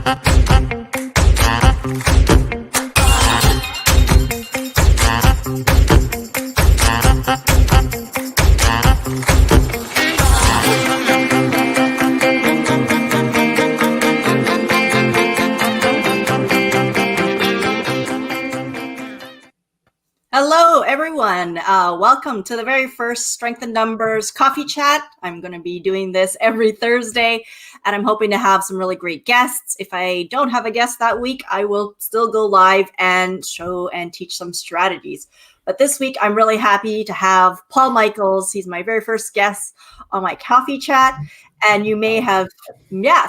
Hello, everyone. Welcome to the very first Strength in Numbers coffee chat. I'm going to be doing this every Thursday, and I'm hoping to have some really great guests. If I don't have a guest that week, I will still go live and show and teach some strategies. But this week, I'm really happy to have Paul Michaels. He's my very first guest on my coffee chat. And you may have,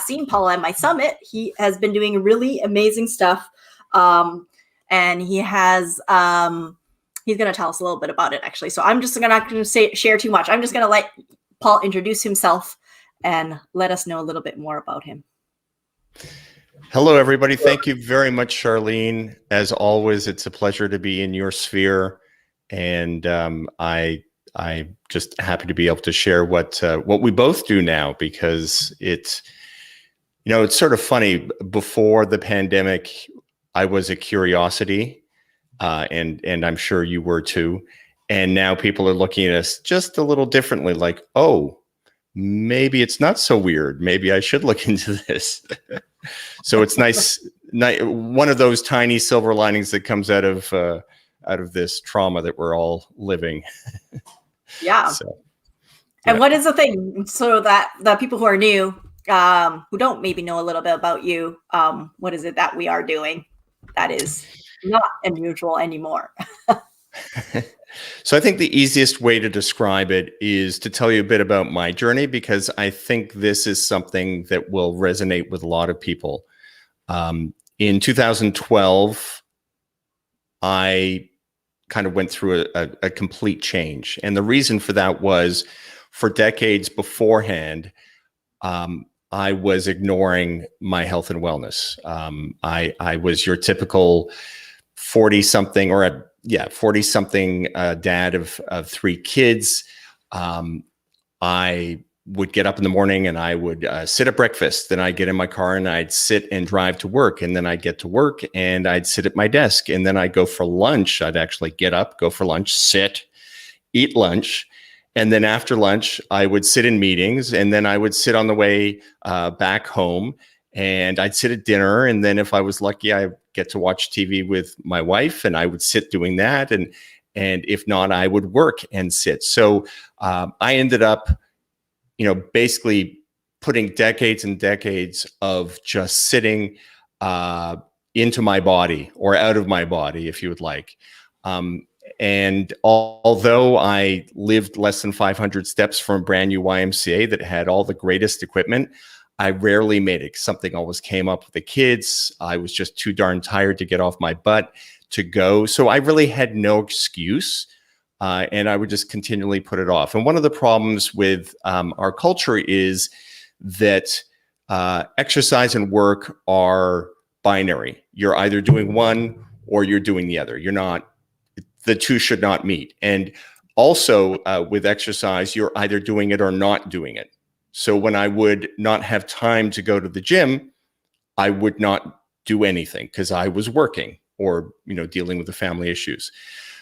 seen Paul at my summit. He has been doing really amazing stuff. And he has... he's going to tell us a little bit about it, actually. So I'm just not going to share too much. I'm just going to let Paul introduce himself and let us know a little bit more about him. Hello, everybody. Thank you very much, Charlene. As always, it's a pleasure to be in your sphere. And I just happy to be able to share what we both do now, because it's sort of funny. Before the pandemic, I was a curiosity. And I'm sure you were too. And now people are looking at us just a little differently, like, oh, maybe it's not so weird. Maybe I should look into this. So it's nice. One of those tiny silver linings that comes out of this trauma that we're all living. Yeah. And what is the thing? So that the people who are new, who don't maybe know a little bit about you, what is it that we are doing that is not unusual anymore? So I think the easiest way to describe it is to tell you a bit about my journey, because I think this is something that will resonate with a lot of people. In 2012, I kind of went through a complete change. And the reason for that was, for decades beforehand, I was ignoring my health and wellness. I was your typical 40-something or 40-something dad of 3 kids. I would get up in the morning and I would sit at breakfast. Then I'd get in my car and I'd sit and drive to work. And then I'd get to work and I'd sit at my desk. And then I'd go for lunch. I'd actually get up, go for lunch, sit, eat lunch. And then after lunch, I would sit in meetings. And then I would sit on the way back home. And I'd sit at dinner, and then if I was lucky, I get to watch TV with my wife, and I would sit doing that. And if not, I would work and sit. So I ended up, basically putting decades and decades of just sitting into my body, or out of my body, if you would like. And although I lived less than 500 steps from a brand new YMCA that had all the greatest equipment, I rarely made it. Something always came up with the kids. I was just too darn tired to get off my butt to go. So I really had no excuse, and I would just continually put it off. And one of the problems with our culture is that exercise and work are binary. You're either doing one or you're doing the other. The two should not meet. And also with exercise, you're either doing it or not doing it. So when I would not have time to go to the gym, I would not do anything because I was working or, dealing with the family issues.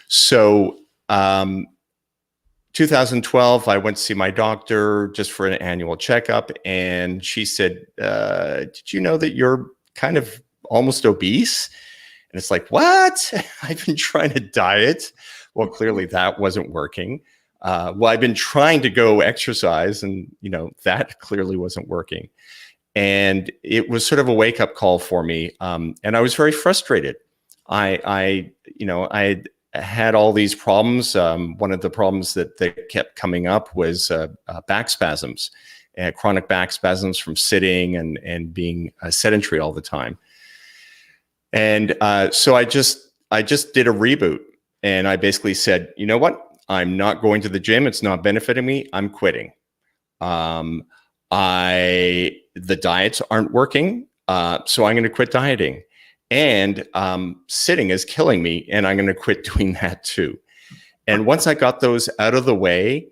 So 2012, I went to see my doctor just for an annual checkup. And she said, did you know that you're kind of almost obese? And it's like, what? I've been trying to diet. Well, clearly that wasn't working. I've been trying to go exercise, and that clearly wasn't working. And it was sort of a wake-up call for me, and I was very frustrated. I had all these problems. One of the problems that kept coming up was back spasms, chronic back spasms from sitting and being sedentary all the time. And so I just did a reboot, and I basically said, you know what? I'm not going to the gym. It's not benefiting me. I'm quitting. The diets aren't working. So I'm going to quit dieting, and sitting is killing me, and I'm going to quit doing that too. And once I got those out of the way,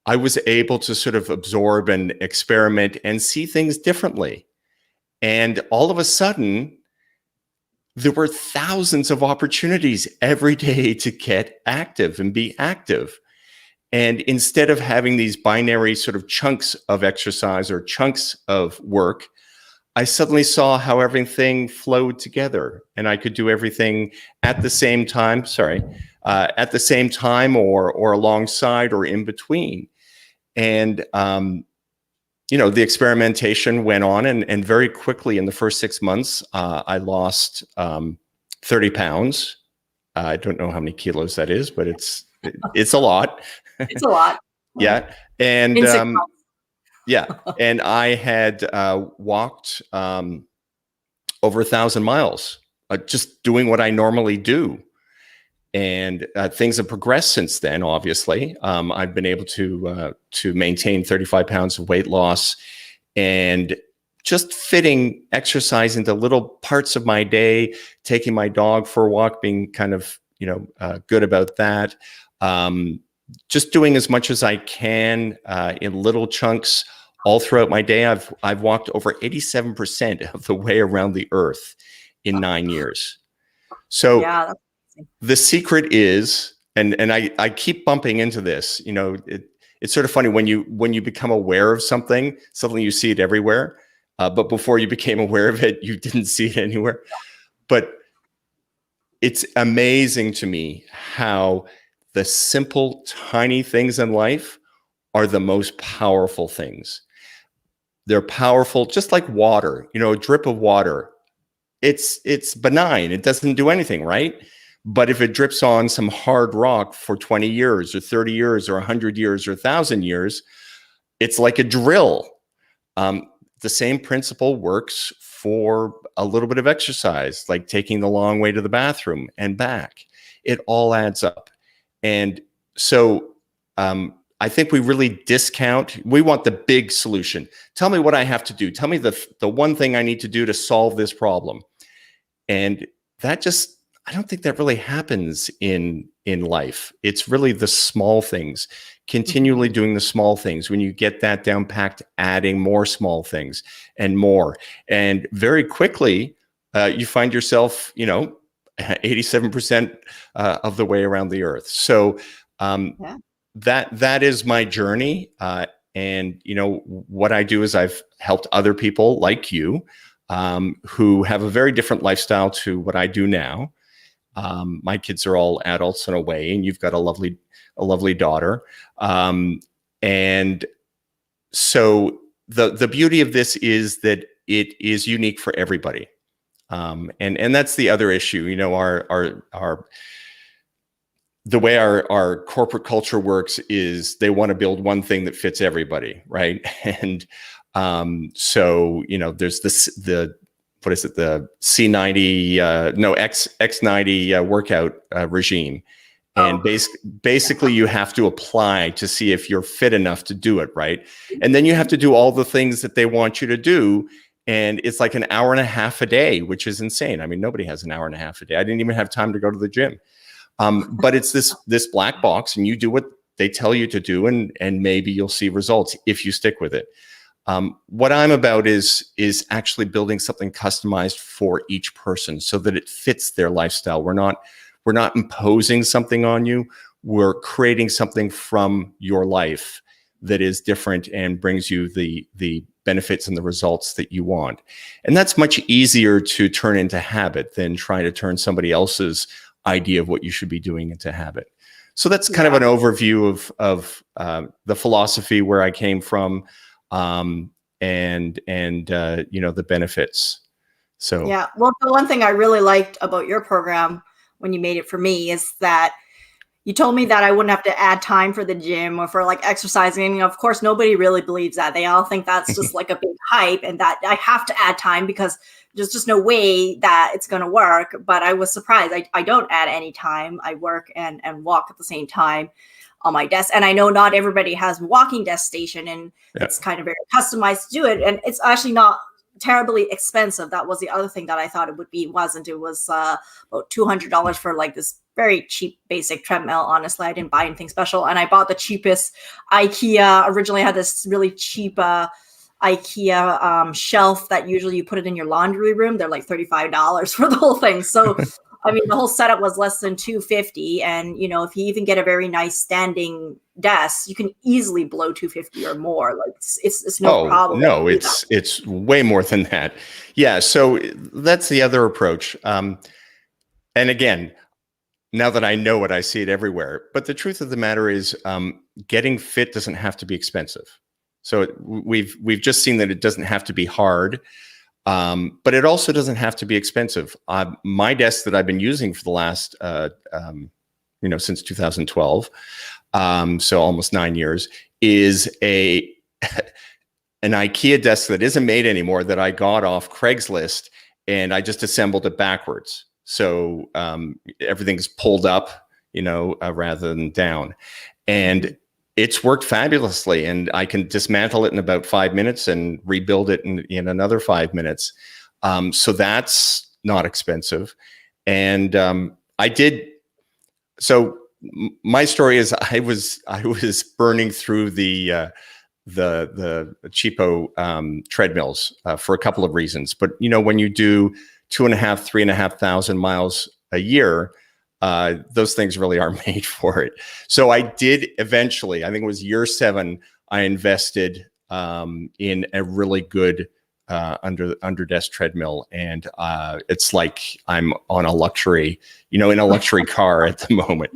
I was able to sort of absorb and experiment and see things differently. And all of a sudden, there were thousands of opportunities every day to get active and be active. And instead of having these binary sort of chunks of exercise or chunks of work, I suddenly saw how everything flowed together, and I could do everything at the same time. At the same time, or alongside, or in between. And the experimentation went on, and very quickly in the first 6 months, I lost 30 pounds. I don't know how many kilos that is, but it's a lot. It's a lot. Yeah, and In 6 months. yeah, and I had walked over 1,000 miles, just doing what I normally do. And things have progressed since then. Obviously, I've been able to maintain 35 pounds of weight loss, and just fitting exercise into little parts of my day, taking my dog for a walk, being kind of good about that. Just doing as much as I can in little chunks all throughout my day. I've walked over 87% of the way around the earth in 9 years. So yeah, the secret is, and I keep bumping into this, it's sort of funny when you become aware of something, suddenly you see it everywhere. But before you became aware of it, you didn't see it anywhere. But it's amazing to me how the simple, tiny things in life are the most powerful things. They're powerful, just like water, a drip of water. It's benign. It doesn't do anything, right? But if it drips on some hard rock for 20 years or 30 years or 100 years or 1,000 years, it's like a drill. The same principle works for a little bit of exercise, like taking the long way to the bathroom and back. It all adds up. And so I think we really discount. We want the big solution. Tell me what I have to do. Tell me the one thing I need to do to solve this problem. And that just, I don't think that really happens in life. It's really the small things, continually doing the small things. When you get that down packed, adding more small things and more. And very quickly, you find yourself, 87% of the way around the earth. So that is my journey. And what I do is I've helped other people like you who have a very different lifestyle to what I do now. My kids are all adults in a way, and you've got a lovely daughter. And so the beauty of this is that it is unique for everybody. And that's the other issue, the way our corporate culture works is they want to build one thing that fits everybody, right? And so there's the C90 X90 workout regime, and basically you have to apply to see if you're fit enough to do it, right? And then you have to do all the things that they want you to do. And it's like an hour and a half a day, which is insane. I mean, nobody has an hour and a half a day. I didn't even have time to go to the gym. But it's this black box, and you do what they tell you to do, and maybe you'll see results if you stick with it. What I'm about is actually building something customized for each person so that it fits their lifestyle. We're not imposing something on you. We're creating something from your life that is different and brings you the benefits and the results that you want. And that's much easier to turn into habit than trying to turn somebody else's idea of what you should be doing into habit. So that's kind of an overview of the philosophy, where I came from, and the benefits. So yeah, well, the one thing I really liked about your program when you made it for me is that you told me that I wouldn't have to add time for the gym or for like exercising. Of course, nobody really believes that. They all think that's just like a big hype, and that I have to add time because there's just no way that it's going to work. But I was surprised. I don't add any time. I work and walk at the same time on my desk. And I know not everybody has a walking desk station, and it's kind of very customized to do it. And it's actually not terribly expensive. That was the other thing that I thought it would be. It wasn't. It was about $200 for like this very cheap basic treadmill. Honestly, I didn't buy anything special. And I bought the cheapest IKEA. Originally I had this really cheap IKEA shelf that usually you put it in your laundry room. They're like $35 for the whole thing. So I mean, the whole setup was less than $250, and you know, if you even get a very nice standing desk, you can easily blow $250 or more. Like it's no problem. No, it's way more than that. Yeah, so that's the other approach. And again, now that I know it, I see it everywhere. But the truth of the matter is, getting fit doesn't have to be expensive. So we've just seen that it doesn't have to be hard. But it also doesn't have to be expensive. My desk that I've been using for the last, since 2012, so almost 9 years, is an IKEA desk that isn't made anymore that I got off Craigslist, and I just assembled it backwards. So everything's pulled up, rather than down, and it's worked fabulously, and I can dismantle it in about 5 minutes and rebuild it in another 5 minutes. So that's not expensive. And I did. So my story is I was burning through the cheapo treadmills for a couple of reasons. But when you do 2,500, 3,500 miles a year, those things really are made for it. So I did eventually, I think it was year 7, I invested in a really good under desk treadmill, and it's like I'm on a luxury, in a luxury car at the moment.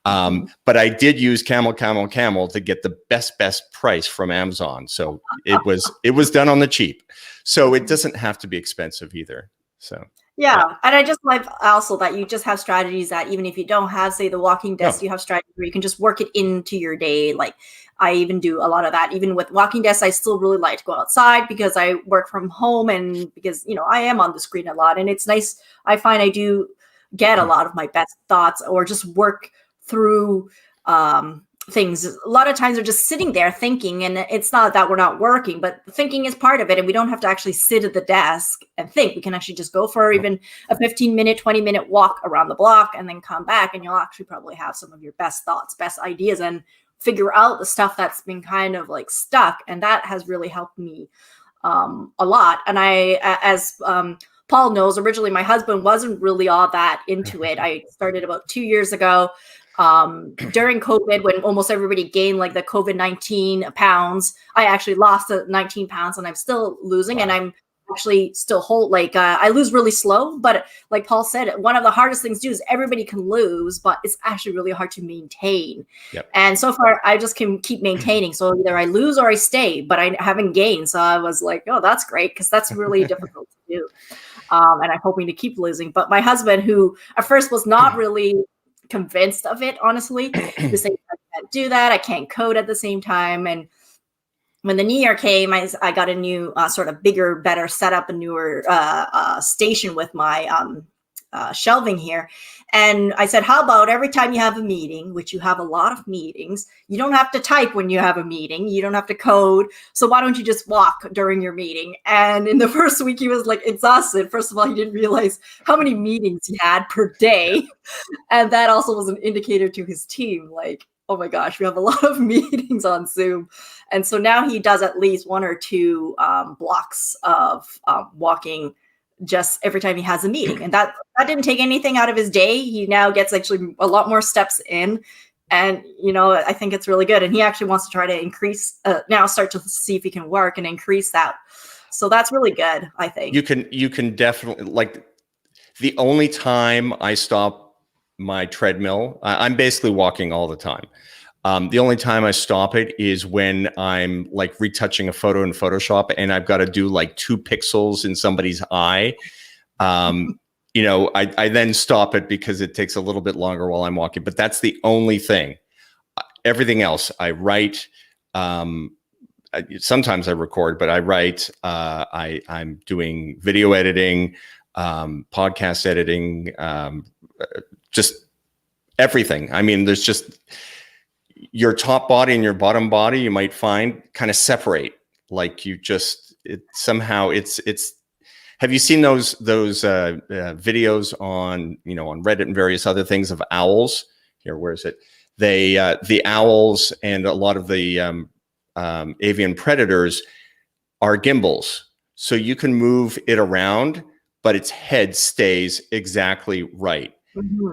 But I did use Camel to get the best price from Amazon. So it was done on the cheap. So it doesn't have to be expensive either. So. Yeah. And I just like also that you just have strategies that even if you don't have, say, the walking desk, you have strategies where you can just work it into your day. Like I even do a lot of that. Even with walking desks, I still really like to go outside because I work from home, and because, I am on the screen a lot, and it's nice. I find I do get a lot of my best thoughts or just work through things. A lot of times we're just sitting there thinking, and it's not that we're not working, but thinking is part of it, and we don't have to actually sit at the desk and think. We can actually just go for even a 15-minute, 20-minute walk around the block and then come back, and you'll actually probably have some of your best thoughts, best ideas, and figure out the stuff that's been kind of like stuck. And that has really helped me a lot. And I, as Paul knows, originally my husband wasn't really all that into it. I started about 2 years ago. During COVID, when almost everybody gained like the COVID-19 pounds, I actually lost 19 pounds, and I'm still losing. Wow. And I'm actually still I lose really slow, but like Paul said, one of the hardest things to do is everybody can lose, but it's actually really hard to maintain. Yep. And so far I just can keep maintaining. So either I lose or I stay, but I haven't gained. So I was like, oh, that's great, because that's really difficult to do. And I'm hoping to keep losing. But my husband, who at first was not really convinced of it, honestly, to say I can't do that, I can't code at the same time. And when the new year came, I got a new sort of bigger, better setup, a newer station with my shelving here. And I said, how about every time you have a meeting, which you have a lot of meetings, you don't have to type when you have a meeting, you don't have to code. So why don't you just walk during your meeting? And in the first week, he was like exhausted. First of all, he didn't realize how many meetings he had per day. And that also was an indicator to his team, like, oh my gosh, we have a lot of meetings on Zoom. And so now he does at least 1 or 2 blocks of walking just every time he has a meeting. And that didn't take anything out of his day. He now gets actually a lot more steps in. And, I think it's really good. And he actually wants to try to increase, now start to see if he can work and increase that. So that's really good, I think. You can definitely, like, the only time I stop my treadmill, I'm basically walking all the time. The only time I stop it is when I'm like retouching a photo in Photoshop and I've got to do like 2 pixels in somebody's eye. I then stop it because it takes a little bit longer while I'm walking, but that's the only thing. Everything else, I write. Sometimes I record, but I write. I'm doing video editing, podcast editing, just everything. I mean, there's just your top body and your bottom body, you might find kind of separate. Like it's have you seen those videos on, on Reddit and various other things of owls? Here, where is it? The owls and a lot of the avian predators are gimbals. So you can move it around, but its head stays exactly right,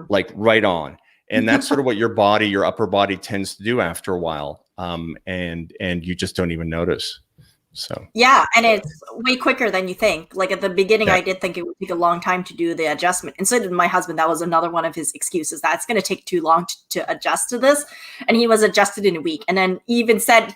like right on. And that's sort of what your upper body tends to do after a while. And you just don't even notice. So yeah, and it's way quicker than you think. Like at the beginning, yeah. I did think it would take a long time to do the adjustment, and so did my husband. That was another one of his excuses. That's going to take too long to adjust to this, and he was adjusted in a week. And then even said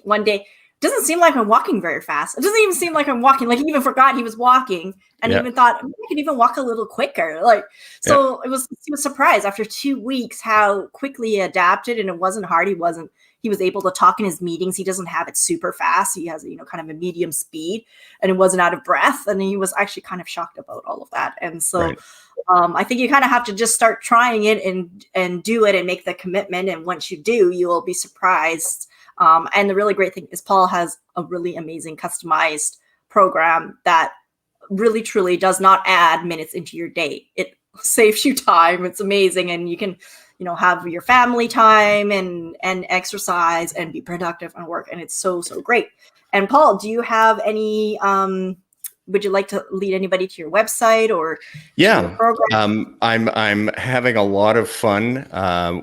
one day, "Doesn't seem like I'm walking very fast. It doesn't even seem like I'm walking." Like he even forgot he was walking, and Yeah. even thought maybe I could even walk a little quicker. Like so, he was surprised after 2 weeks how quickly he adapted, and it wasn't hard. He was able to talk in his meetings. He doesn't have it super fast. He has, kind of a medium speed, and it wasn't out of breath. And he was actually kind of shocked about all of that. And so Right. I think you kind of have to just start trying it and do it and make the commitment. And once you do, you will be surprised. And the really great thing is Paul has a really amazing customized program that really truly does not add minutes into your day. It saves you time. It's amazing. And you can have your family time and exercise and be productive and work. And it's so great. And Paul, do you have any, would you like to lead anybody to your website or Yeah, your program? I'm having a lot of fun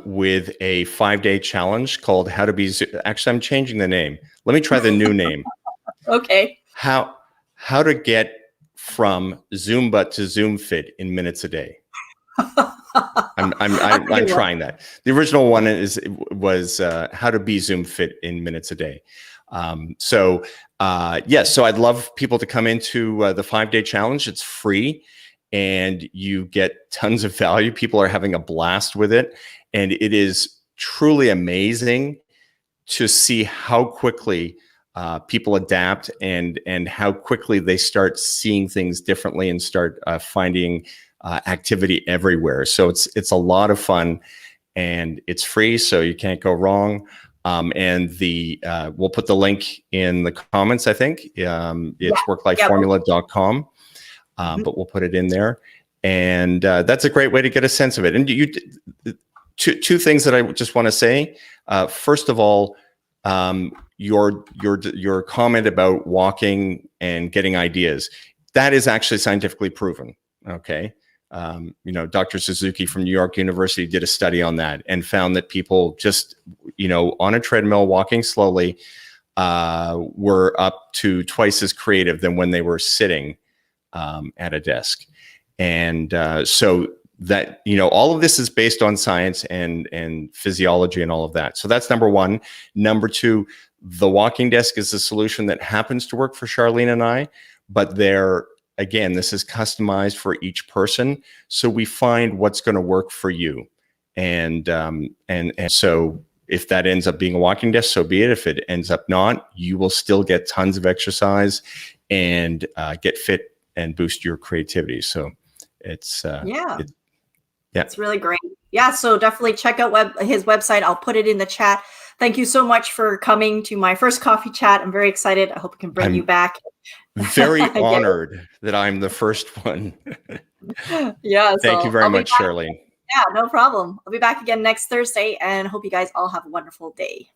with a 5-day challenge called How to Be. Actually, I'm changing the name. Let me try the new name. Okay. How to get from Zumba to Zoom Fit in minutes a day. I'm trying that. The original one was How to Be Zoom Fit in minutes a day. So I'd love people to come into the 5-day challenge. It's free, and you get tons of value. People are having a blast with it, and it is truly amazing to see how quickly people adapt and how quickly they start seeing things differently and start finding activity everywhere. So it's a lot of fun, and it's free, so you can't go wrong. And we'll put the link in the comments. I think it's worklifeformula.com, but we'll put it in there. And that's a great way to get a sense of it. And two things that I just want to say. First of all, your comment about walking and getting ideas, that is actually scientifically proven. Okay. Dr. Suzuki from New York University did a study on that and found that people just, on a treadmill walking slowly, were up to twice as creative than when they were sitting at a desk. And so that, all of this is based on science and physiology and all of that. So that's number one. Number two, the walking desk is a solution that happens to work for Charlene and I, but again, this is customized for each person. So we find what's going to work for you. And so if that ends up being a walking desk, so be it. If it ends up not, you will still get tons of exercise and get fit and boost your creativity. So it's really great. Yeah. So definitely check out his website. I'll put it in the chat. Thank you so much for coming to my first coffee chat. I'm very excited. I hope I can bring you back. Very honored that I'm the first one. Yeah. Thank you very much, Charlene. Yeah, no problem. I'll be back again next Thursday, and hope you guys all have a wonderful day.